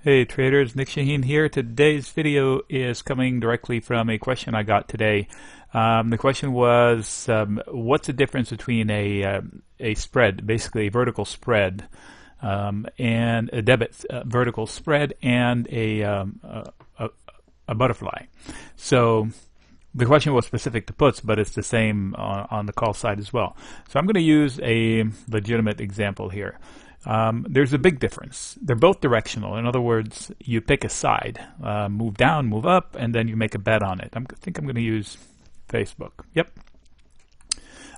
Hey traders, Nick Shaheen here. Today's video is coming directly from a question I got today. The question was, what's the difference between a spread, basically a vertical spread, and a debit vertical spread, and a butterfly? So the question was specific to puts, but it's the same on the call side as well. So I'm going to use a legitimate example here. There's a big difference. They're both directional. In other words, you pick a side, move down, move up, and then you make a bet on it. I think I'm going to use Facebook. Yep.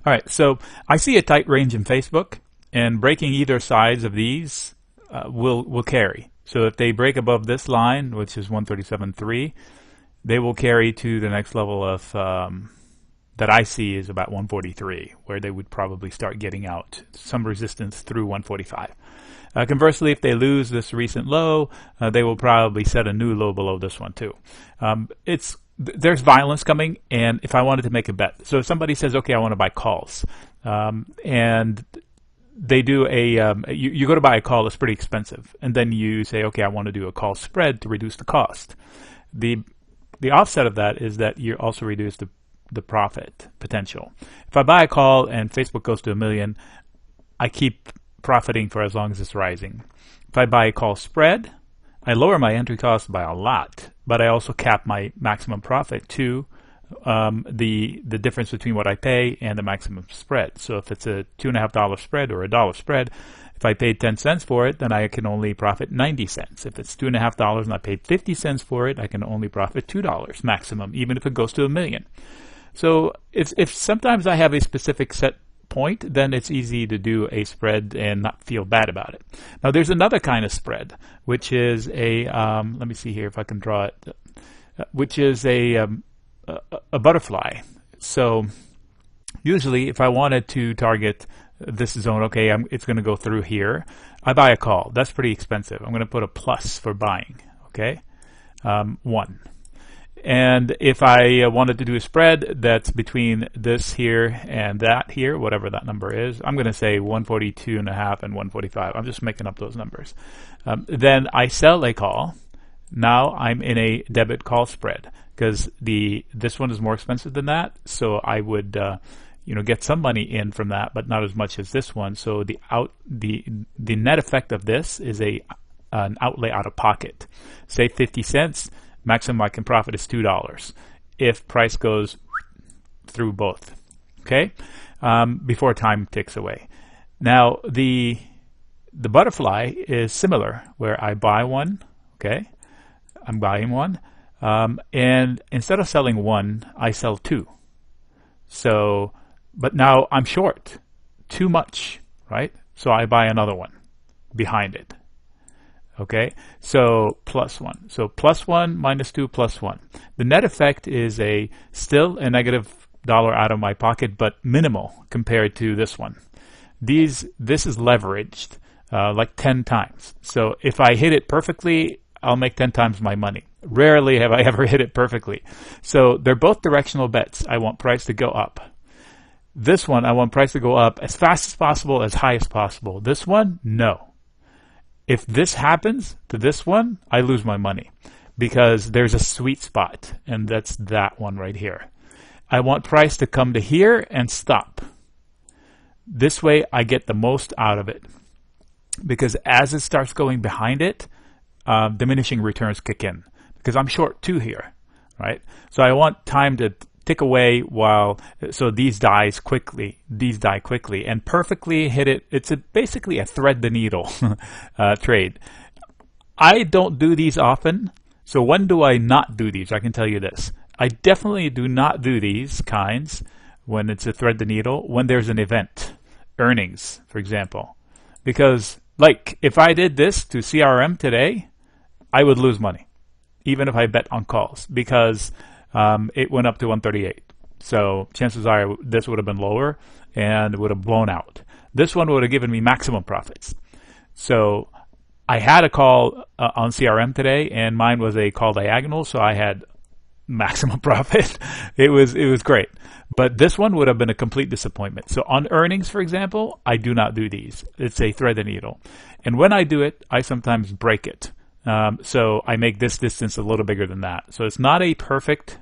All right, so I see a tight range in Facebook, and breaking either sides of these will carry. So if they break above this line, which is 137.3, they will carry to the next level of that I see is about 143, where they would probably start getting out some resistance through 145. Conversely, if they lose this recent low, they will probably set a new low below this one too. There's violence coming, and if I wanted to make a bet, so if somebody says, okay, I want to buy calls, and they do you go to buy a call, it's pretty expensive, and then you say, okay, I want to do a call spread to reduce the cost. The offset of that is that you also reduce the profit potential. If I buy a call and Facebook goes to 1 million, I keep profiting for as long as it's rising. If I buy a call spread, I lower my entry cost by a lot, but I also cap my maximum profit to the difference between what I pay and the maximum spread. So if it's a $2.50 spread or a $1 spread, if I paid 10 cents for it, then I can only profit 90 cents. If it's $2.50 and I paid 50 cents for it, I can only profit $2 maximum, even if it goes to 1 million. So if sometimes I have a specific set point, then it's easy to do a spread and not feel bad about it. Now there's another kind of spread, which is a let me see here if I can draw it, which is a butterfly. So usually if I wanted to target this zone, okay, it's going to go through here, I buy a call. That's pretty expensive. I'm going to put a plus for buying, okay, 1. And if I wanted to do a spread that's between this here and that here, whatever that number is, I'm going to say 142.5 and 145. I'm just making up those numbers. Then I sell a call. Now I'm in a debit call spread because this one is more expensive than that. So I would get some money in from that, but not as much as this one. So the net effect of this is an outlay out of pocket. Say 50 cents. Maximum I can profit is $2 if price goes through both, okay, before time ticks away. Now the butterfly is similar, where I buy one, okay, I'm buying one, and instead of selling 1, I sell 2. So, but now I'm short too much, right? So I buy another one behind it. Okay, so plus 1. So plus 1 minus 2 plus 1. The net effect is still a negative $1 out of my pocket, but minimal compared to this one. This is leveraged like 10 times. So if I hit it perfectly, I'll make 10 times my money. Rarely have I ever hit it perfectly. So they're both directional bets. I want price to go up. This one, I want price to go up as fast as possible, as high as possible. This one, no. If this happens to this one, I lose my money because there's a sweet spot, and that's that one right here. I want price to come to here and stop. This way I get the most out of it, because as it starts going behind it, diminishing returns kick in because I'm short 2 here, right? So I want time to tick away so these die quickly and perfectly hit it. It's basically a thread the needle trade. I don't do these often, so when do I not do these? I can tell you this. I definitely do not do these kinds when it's a thread the needle, when there's an event, earnings, for example. Because like if I did this to CRM today, I would lose money, even if I bet on calls, because it went up to 138. So chances are this would have been lower and would have blown out. This one would have given me maximum profits. So I had a call on CRM today, and mine was a call diagonal, so I had maximum profit. It was great. But this one would have been a complete disappointment. So on earnings, for example, I do not do these. It's a thread the needle. And when I do it, I sometimes break it. So I make this distance a little bigger than that. So it's not a perfect,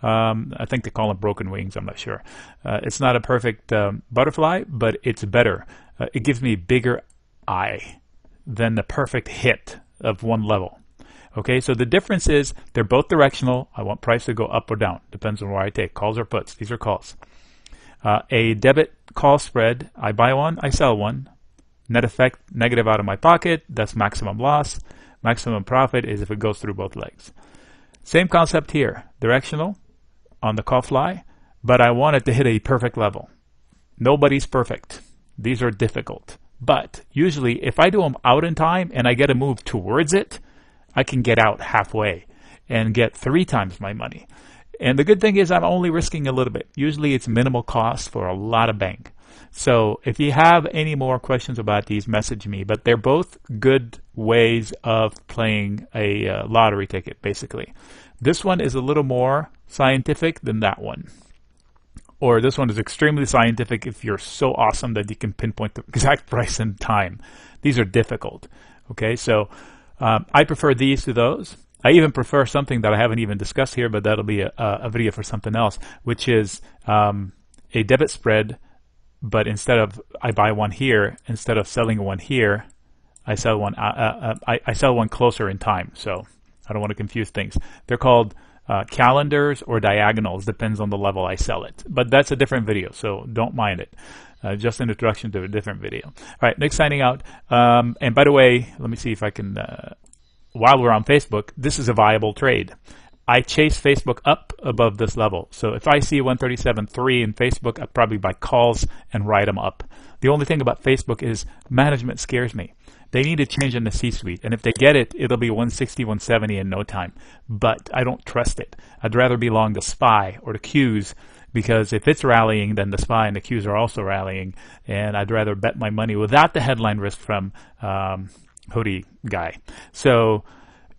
I think they call them broken wings, I'm not sure. It's not a perfect butterfly, but it's better. It gives me a bigger eye than the perfect hit of one level. Okay, so the difference is they're both directional. I want price to go up or down. Depends on where I take. Calls or puts. These are calls. A debit call spread, I buy one, I sell one. Net effect, negative out of my pocket. That's maximum loss. Maximum profit is if it goes through both legs. Same concept here. Directional on the call fly, but I want it to hit a perfect level. Nobody's perfect. These are difficult. But usually if I do them out in time and I get a move towards it, I can get out halfway and get 3 times my money. And the good thing is I'm only risking a little bit. Usually it's minimal cost for a lot of bank. So if you have any more questions about these, message me. But they're both good ways of playing a lottery ticket, basically. This one is a little more scientific than that one. Or this one is extremely scientific if you're so awesome that you can pinpoint the exact price and time. These are difficult. Okay, so I prefer these to those. I even prefer something that I haven't even discussed here, but that'll be a video for something else, which is a debit spread, but instead of I buy one here, instead of selling one here, I sell one. I sell one closer in time. So I don't want to confuse things. They're called calendars or diagonals, depends on the level I sell it. But that's a different video, so don't mind it. Just an introduction to a different video. All right, Nick signing out. And by the way, let me see if I can, while we're on Facebook, this is a viable trade. I chase Facebook up above this level. So if I see 137.3 in Facebook, I probably buy calls and ride them up. The only thing about Facebook is management scares me. They need to change in the C-suite. And if they get it, it'll be 160, 170 in no time. But I don't trust it. I'd rather be long the SPY or the Qs, because if it's rallying, then the SPY and the Qs are also rallying. And I'd rather bet my money without the headline risk from hoodie guy. So,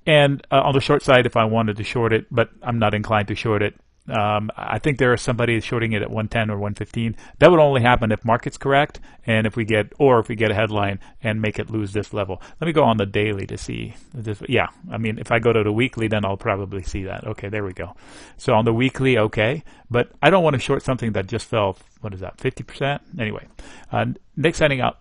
and on the short side, if I wanted to short it, but I'm not inclined to short it. I think there is somebody shorting it at 110 or 115. That would only happen if market's correct, and if we get a headline and make it lose this level. Let me go on the daily to see this. Yeah, I mean, if I go to the weekly, then I'll probably see that. Okay, there we go. So on the weekly, okay, but I don't want to short something that just fell. What is that? 50%. Anyway, Nick signing out.